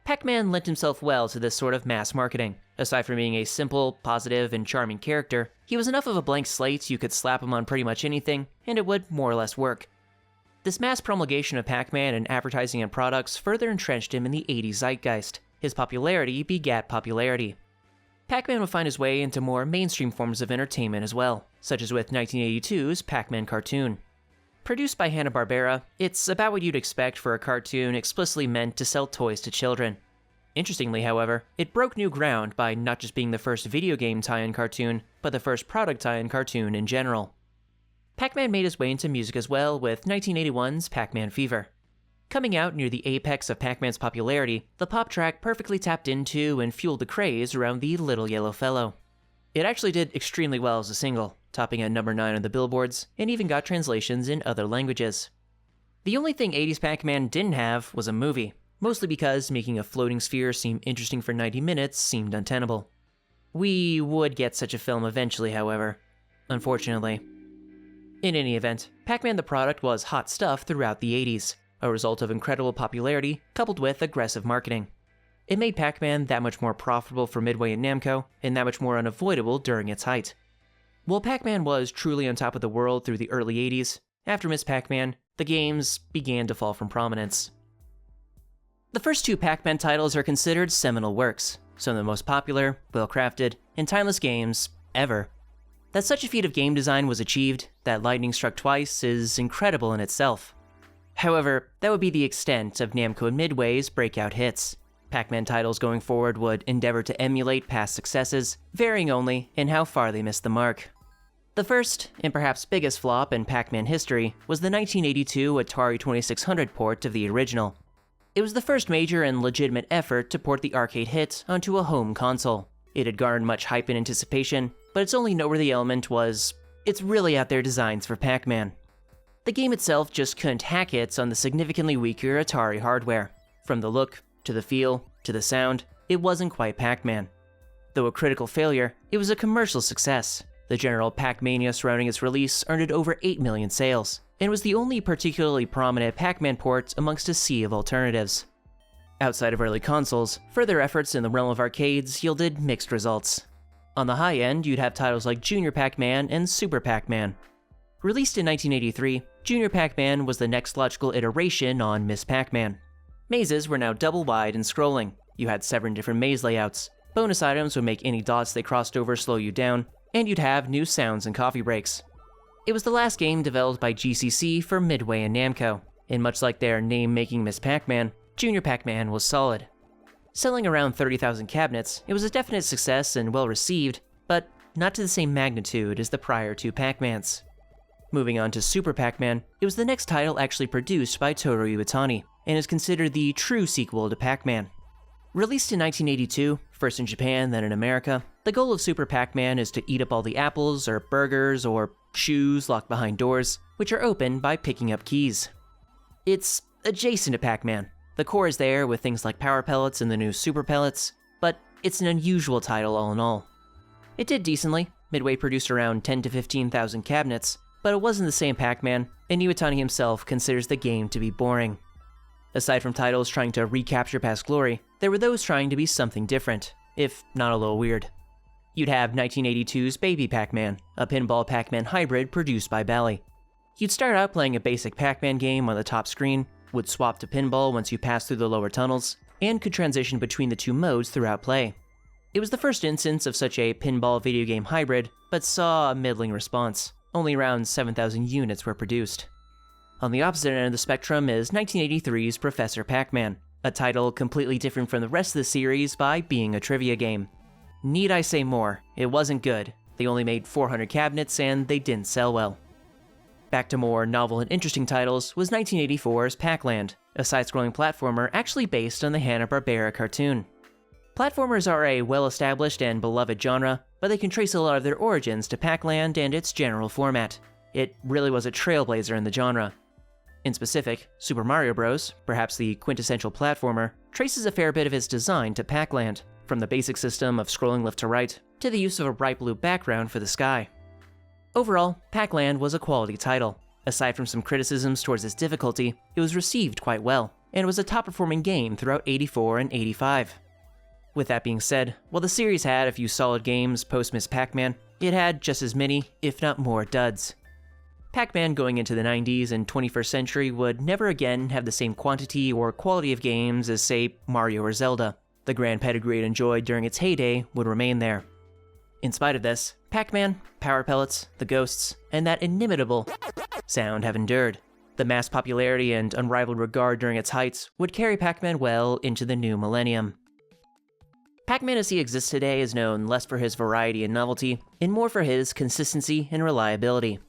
Pac-Man lent himself well to this sort of mass marketing. Aside from being a simple, positive, and charming character, he was enough of a blank slate you could slap him on pretty much anything, and it would more or less work. This mass promulgation of Pac-Man and advertising and products further entrenched him in the 80s zeitgeist. His popularity begat popularity. Pac-Man would find his way into more mainstream forms of entertainment as well, such as with 1982's Pac-Man cartoon. Produced by Hanna-Barbera, it's about what you'd expect for a cartoon explicitly meant to sell toys to children. Interestingly, however, it broke new ground by not just being the first video game tie-in cartoon, but the first product tie-in cartoon in general. Pac-Man made his way into music as well with 1981's Pac-Man Fever. Coming out near the apex of Pac-Man's popularity, the pop track perfectly tapped into and fueled the craze around the Little Yellow Fellow. It actually did extremely well as a single, topping at number 9 on the billboards, and even got translations in other languages. The only thing 80s Pac-Man didn't have was a movie, mostly because making a floating sphere seem interesting for 90 minutes seemed untenable. We would get such a film eventually, however, unfortunately. In any event, Pac-Man the product was hot stuff throughout the 80s, a result of incredible popularity coupled with aggressive marketing. It made Pac-Man that much more profitable for Midway and Namco, and that much more unavoidable during its height. While Pac-Man was truly on top of the world through the early 80s, after Miss Pac-Man, the games began to fall from prominence. The first two Pac-Man titles are considered seminal works, some of the most popular, well-crafted, and timeless games ever. That such a feat of game design was achieved, that lightning struck twice, is incredible in itself. However, that would be the extent of Namco and Midway's breakout hits. Pac-Man titles going forward would endeavor to emulate past successes, varying only in how far they missed the mark. The first, and perhaps biggest flop in Pac-Man history, was the 1982 Atari 2600 port of the original. It was the first major and legitimate effort to port the arcade hit onto a home console. It had garnered much hype and anticipation, but its only noteworthy element was its really out there designs for Pac-Man. The game itself just couldn't hack it on the significantly weaker Atari hardware. From the look, to the feel, to the sound, it wasn't quite Pac-Man. Though a critical failure, it was a commercial success. The general Pac-Mania surrounding its release earned it over 8 million sales, and was the only particularly prominent Pac-Man port amongst a sea of alternatives. Outside of early consoles, further efforts in the realm of arcades yielded mixed results. On the high end, you'd have titles like Junior Pac-Man and Super Pac-Man. Released in 1983, Junior Pac-Man was the next logical iteration on Miss Pac-Man. Mazes were now double-wide and scrolling. You had 7 different maze layouts. Bonus items would make any dots they crossed over slow you down, and you'd have new sounds and coffee breaks. It was the last game developed by GCC for Midway and Namco, and much like their name-making Miss Pac-Man, Junior Pac-Man was solid. Selling around 30,000 cabinets, it was a definite success and well-received, but not to the same magnitude as the prior two Pac-Mans. Moving on to Super Pac-Man, it was the next title actually produced by Tohru Iwatani, and is considered the true sequel to Pac-Man. Released in 1982, first in Japan, then in America, the goal of Super Pac-Man is to eat up all the apples, or burgers, or shoes locked behind doors, which are opened by picking up keys. It's adjacent to Pac-Man. The core is there with things like Power Pellets and the new Super Pellets, but it's an unusual title all in all. It did decently. Midway produced around 10 to 15,000 cabinets, but it wasn't the same Pac-Man, and Iwatani himself considers the game to be boring. Aside from titles trying to recapture past glory, there were those trying to be something different, if not a little weird. You'd have 1982's Baby Pac-Man, a pinball Pac-Man hybrid produced by Bally. You'd start out playing a basic Pac-Man game on the top screen, would swap to pinball once you passed through the lower tunnels, and could transition between the two modes throughout play. It was the first instance of such a pinball video game hybrid, but saw a middling response. Only around 7,000 units were produced. On the opposite end of the spectrum is 1983's Professor Pac-Man, a title completely different from the rest of the series by being a trivia game. Need I say more? It wasn't good. They only made 400 cabinets and they didn't sell well. Back to more novel and interesting titles was 1984's Pac-Land, a side-scrolling platformer actually based on the Hanna-Barbera cartoon. Platformers are a well-established and beloved genre, but they can trace a lot of their origins to Pac-Land and its general format. It really was a trailblazer in the genre. In specific, Super Mario Bros., perhaps the quintessential platformer, traces a fair bit of its design to Pac-Land, from the basic system of scrolling left to right, to the use of a bright blue background for the sky. Overall, Pac-Land was a quality title. Aside from some criticisms towards its difficulty, it was received quite well, and was a top-performing game throughout 84 and 85. With that being said, while the series had a few solid games post-Miss Pac-Man, it had just as many, if not more, duds. Pac-Man going into the 90s and 21st century would never again have the same quantity or quality of games as, say, Mario or Zelda. The grand pedigree it enjoyed during its heyday would remain there. In spite of this, Pac-Man, Power Pellets, the Ghosts, and that inimitable sound have endured. The mass popularity and unrivaled regard during its heights would carry Pac-Man well into the new millennium. Pac-Man as he exists today is known less for his variety and novelty, and more for his consistency and reliability.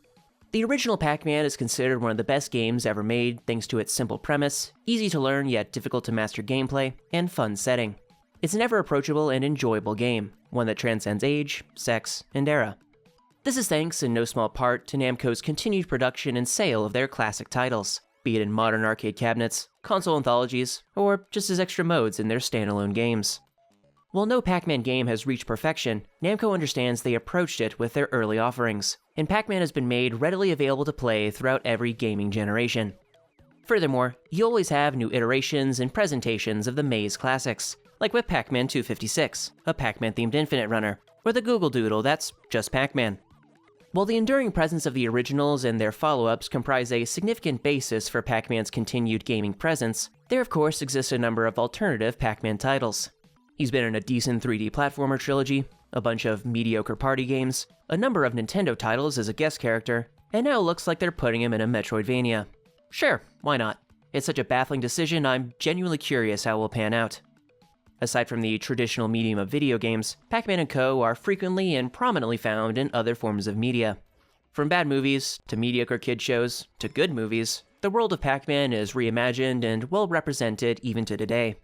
The original Pac-Man is considered one of the best games ever made thanks to its simple premise, easy to learn yet difficult to master gameplay, and fun setting. It's an ever-approachable and enjoyable game, one that transcends age, sex, and era. This is thanks in no small part to Namco's continued production and sale of their classic titles, be it in modern arcade cabinets, console anthologies, or just as extra modes in their standalone games. While no Pac-Man game has reached perfection, Namco understands they approached it with their early offerings, and Pac-Man has been made readily available to play throughout every gaming generation. Furthermore, you always have new iterations and presentations of the maze classics, like with Pac-Man 256, a Pac-Man-themed infinite runner, or the Google Doodle that's just Pac-Man. While the enduring presence of the originals and their follow-ups comprise a significant basis for Pac-Man's continued gaming presence, there of course exist a number of alternative Pac-Man titles. He's been in a decent 3D platformer trilogy, a bunch of mediocre party games, a number of Nintendo titles as a guest character, and now it looks like they're putting him in a Metroidvania. Sure, why not? It's such a baffling decision, I'm genuinely curious how it will pan out. Aside from the traditional medium of video games, Pac-Man and Co. are frequently and prominently found in other forms of media. From bad movies, to mediocre kid shows, to good movies, the world of Pac-Man is reimagined and well represented even to today.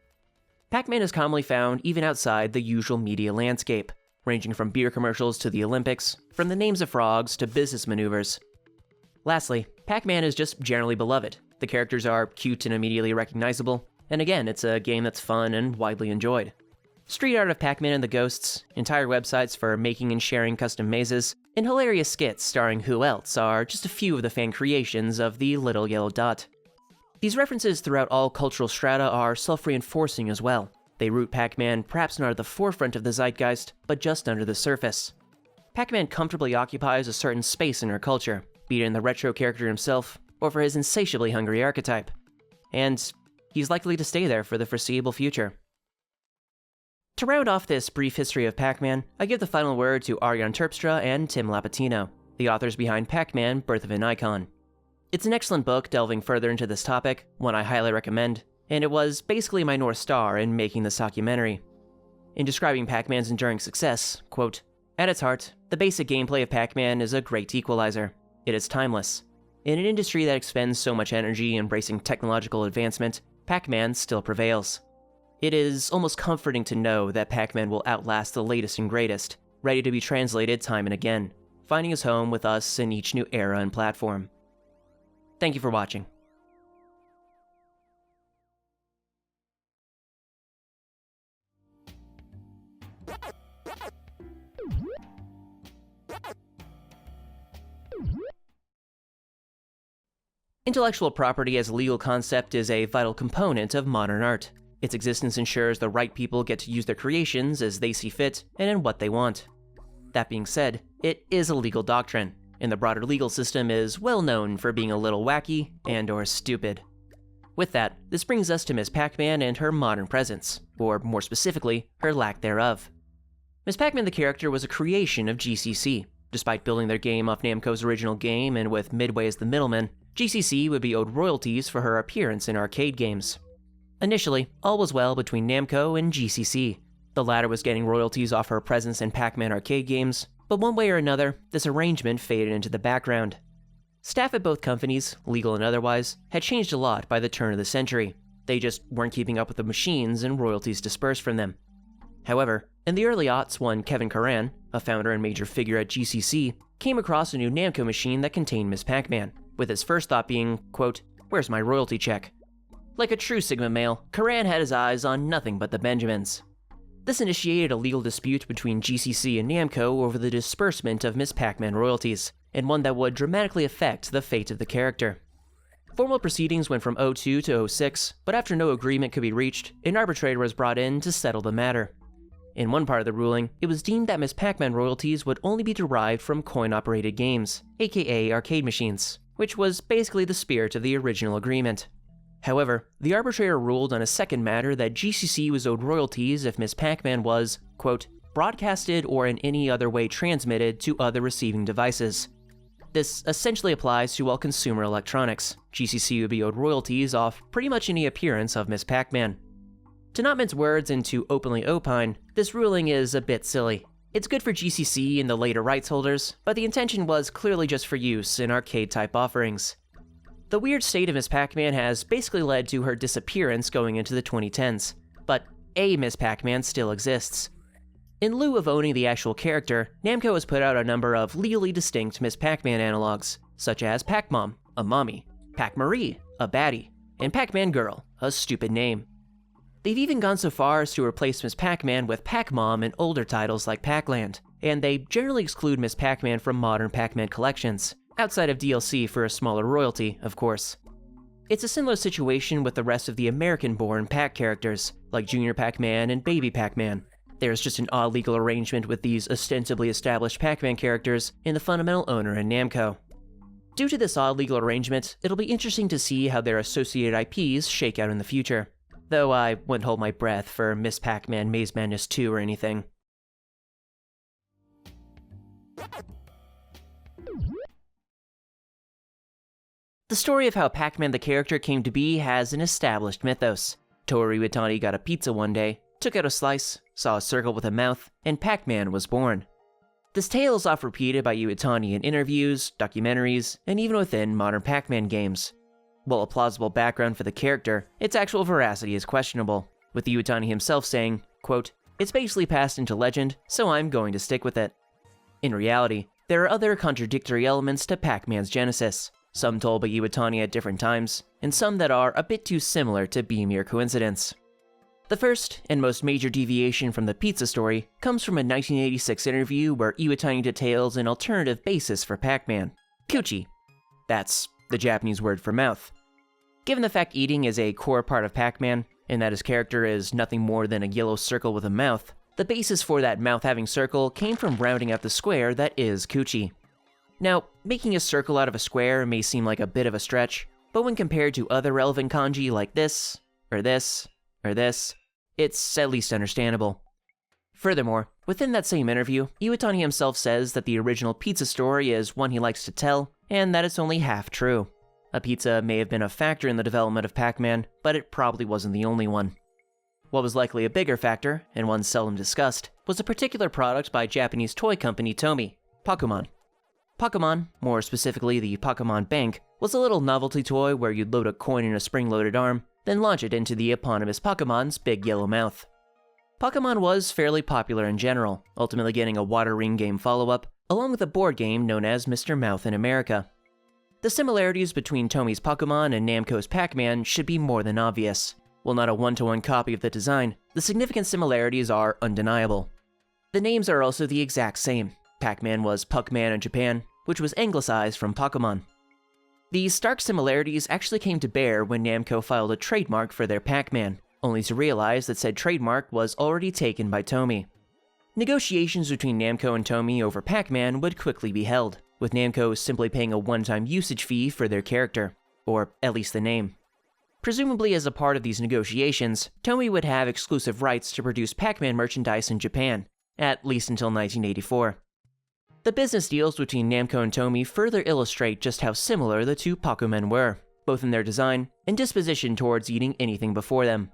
Pac-Man is commonly found even outside the usual media landscape, ranging from beer commercials to the Olympics, from the names of frogs to business maneuvers. Lastly, Pac-Man is just generally beloved. The characters are cute and immediately recognizable, and again, it's a game that's fun and widely enjoyed. Street art of Pac-Man and the Ghosts, entire websites for making and sharing custom mazes, and hilarious skits starring who else are just a few of the fan creations of the little yellow dot. These references throughout all cultural strata are self-reinforcing as well. They root Pac-Man perhaps not at the forefront of the zeitgeist, but just under the surface. Pac-Man comfortably occupies a certain space in our culture, be it in the retro character himself, or for his insatiably hungry archetype. And he's likely to stay there for the foreseeable future. To round off this brief history of Pac-Man, I give the final word to Arjan Terpstra and Tim Lapatino, the authors behind Pac-Man: Birth of an Icon. It's an excellent book delving further into this topic, one I highly recommend, and it was basically my North Star in making this documentary. In describing Pac-Man's enduring success, quote, "At its heart, the basic gameplay of Pac-Man is a great equalizer. It is timeless. In an industry that expends so much energy embracing technological advancement, Pac-Man still prevails. It is almost comforting to know that Pac-Man will outlast the latest and greatest, ready to be translated time and again, finding his home with us in each new era and platform." Thank you for watching. Intellectual property as a legal concept is a vital component of modern art. Its existence ensures the right people get to use their creations as they see fit and in what they want. That being said, it is a legal doctrine, and the broader legal system is well known for being a little wacky and/or stupid. With that, this brings us to Ms. Pac-Man and her modern presence, or more specifically, her lack thereof. Ms. Pac-Man the character was a creation of GCC. Despite building their game off Namco's original game and with Midway as the middleman, GCC would be owed royalties for her appearance in arcade games. Initially, all was well between Namco and GCC. The latter was getting royalties off her presence in Pac-Man arcade games, but one way or another, this arrangement faded into the background. Staff at both companies, legal and otherwise, had changed a lot by the turn of the century. They just weren't keeping up with the machines and royalties dispersed from them. However, in the early aughts, one Kevin Karan, a founder and major figure at GCC, came across a new Namco machine that contained Ms. Pac-Man, with his first thought being, quote, "Where's my royalty check?" Like a true Sigma male, Karan had his eyes on nothing but the Benjamins. This initiated a legal dispute between GCC and Namco over the disbursement of Ms. Pac-Man royalties, and one that would dramatically affect the fate of the character. Formal proceedings went from 02 to 06, but after no agreement could be reached, an arbitrator was brought in to settle the matter. In one part of the ruling, it was deemed that Ms. Pac-Man royalties would only be derived from coin-operated games, aka arcade machines, which was basically the spirit of the original agreement. However, the arbitrator ruled on a second matter that GCC was owed royalties if Ms. Pac-Man was, quote, "broadcasted or in any other way transmitted to other receiving devices." This essentially applies to all consumer electronics. GCC would be owed royalties off pretty much any appearance of Ms. Pac-Man. To not mince words and to openly opine, this ruling is a bit silly. It's good for GCC and the later rights holders, but the intention was clearly just for use in arcade-type offerings. The weird state of Ms. Pac-Man has basically led to her disappearance going into the 2010s, but a Ms. Pac-Man still exists. In lieu of owning the actual character, Namco has put out a number of legally distinct Ms. Pac-Man analogs, such as Pac-Mom, a mommy, Pac-Marie, a baddie, and Pac-Man Girl, a stupid name. They've even gone so far as to replace Ms. Pac-Man with Pac-Mom in older titles like Pac-Land, and they generally exclude Ms. Pac-Man from modern Pac-Man collections, outside of DLC for a smaller royalty, of course. It's a similar situation with the rest of the American-born Pac characters, like Junior Pac-Man and Baby Pac-Man. There's just an odd legal arrangement with these ostensibly established Pac-Man characters and the fundamental owner in Namco. Due to this odd legal arrangement, it'll be interesting to see how their associated IPs shake out in the future. Though I wouldn't hold my breath for Miss Pac-Man Maze Madness 2 or anything. The story of how Pac-Man the character came to be has an established mythos. Tohru Iwatani got a pizza one day, took out a slice, saw a circle with a mouth, and Pac-Man was born. This tale is oft repeated by Iwatani in interviews, documentaries, and even within modern Pac-Man games. While a plausible background for the character, its actual veracity is questionable, with Iwatani himself saying, quote, "It's basically passed into legend, so I'm going to stick with it." In reality, there are other contradictory elements to Pac-Man's genesis, some told by Iwatani at different times, and some that are a bit too similar to be mere coincidence. The first, and most major deviation from the pizza story, comes from a 1986 interview where Iwatani details an alternative basis for Pac-Man, Kuchi. That's the Japanese word for mouth. Given the fact eating is a core part of Pac-Man, and that his character is nothing more than a yellow circle with a mouth, the basis for that mouth-having circle came from rounding out the square that is Kuchi. Now, making a circle out of a square may seem like a bit of a stretch, but when compared to other relevant kanji like this, or this, or this, it's at least understandable. Furthermore, within that same interview, Iwatani himself says that the original pizza story is one he likes to tell, and that it's only half true. A pizza may have been a factor in the development of Pac-Man, but it probably wasn't the only one. What was likely a bigger factor, and one seldom discussed, was a particular product by Japanese toy company Tomy, Pac-Man. Pac-Man, more specifically the Pac-Man Bank, was a little novelty toy where you'd load a coin in a spring-loaded arm, then launch it into the eponymous Pac-Man's big yellow mouth. Pac-Man was fairly popular in general, ultimately getting a water ring game follow-up, along with a board game known as Mr. Mouth in America. The similarities between Tomy's Pac-Man and Namco's Pac-Man should be more than obvious. While not a one-to-one copy of the design, the significant similarities are undeniable. The names are also the exact same. Pac-Man was Puck-Man in Japan, which was anglicized from Pac-Man. These stark similarities actually came to bear when Namco filed a trademark for their Pac-Man, only to realize that said trademark was already taken by Tomy. Negotiations between Namco and Tomy over Pac-Man would quickly be held, with Namco simply paying a one-time usage fee for their character, or at least the name. Presumably as a part of these negotiations, Tomy would have exclusive rights to produce Pac-Man merchandise in Japan, at least until 1984. The business deals between Namco and Tomy further illustrate just how similar the two Pac-Man were, both in their design and disposition towards eating anything before them.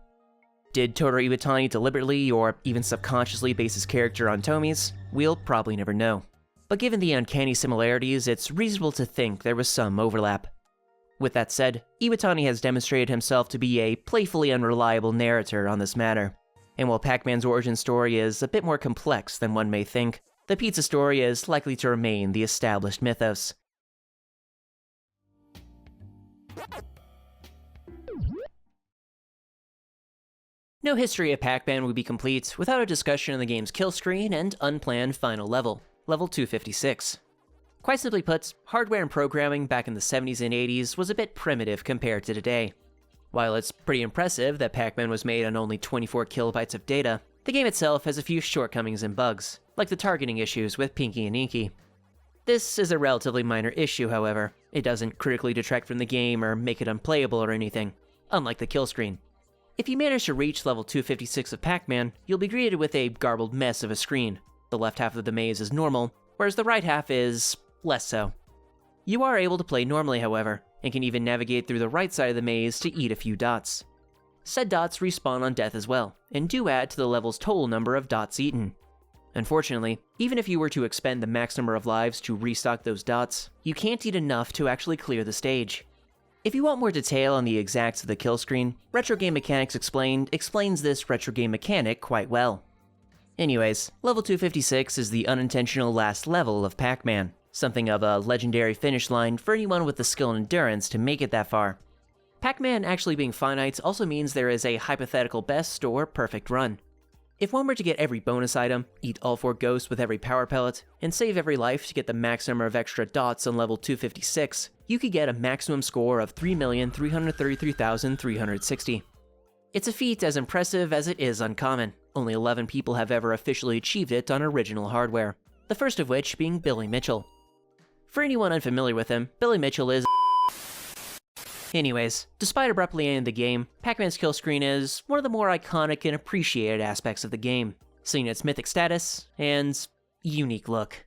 Did Tohru Iwatani deliberately or even subconsciously base his character on Tomy's? We'll probably never know. But given the uncanny similarities, it's reasonable to think there was some overlap. With that said, Iwatani has demonstrated himself to be a playfully unreliable narrator on this matter. And while Pac-Man's origin story is a bit more complex than one may think, the pizza story is likely to remain the established mythos. No history of Pac-Man would be complete without a discussion of the game's kill screen and unplanned final level, level 256. Quite simply put, hardware and programming back in the 70s and 80s was a bit primitive compared to today. While it's pretty impressive that Pac-Man was made on only 24 kilobytes of data, the game itself has a few shortcomings and bugs, like the targeting issues with Pinky and Inky. This is a relatively minor issue, however. It doesn't critically detract from the game or make it unplayable or anything, unlike the kill screen. If you manage to reach level 256 of Pac-Man, you'll be greeted with a garbled mess of a screen. The left half of the maze is normal, whereas the right half is less so. You are able to play normally, however, and can even navigate through the right side of the maze to eat a few dots. Said dots respawn on death as well, and do add to the level's total number of dots eaten. Unfortunately, even if you were to expend the max number of lives to restock those dots, you can't eat enough to actually clear the stage. If you want more detail on the exacts of the kill screen, Retro Game Mechanics Explained explains this retro game mechanic quite well. Anyways, level 256 is the unintentional last level of Pac-Man, something of a legendary finish line for anyone with the skill and endurance to make it that far. Pac-Man actually being finite also means there is a hypothetical best or perfect run. If one were to get every bonus item, eat all 4 ghosts with every power pellet, and save every life to get the max number of extra dots on level 256, you could get a maximum score of 3,333,360. It's a feat as impressive as it is uncommon, Only 11 people have ever officially achieved it on original hardware, the first of which being Billy Mitchell. For anyone unfamiliar with him, Billy Mitchell is... Anyways, despite abruptly ending the game, Pac-Man's kill screen is one of the more iconic and appreciated aspects of the game, seeing its mythic status and unique look.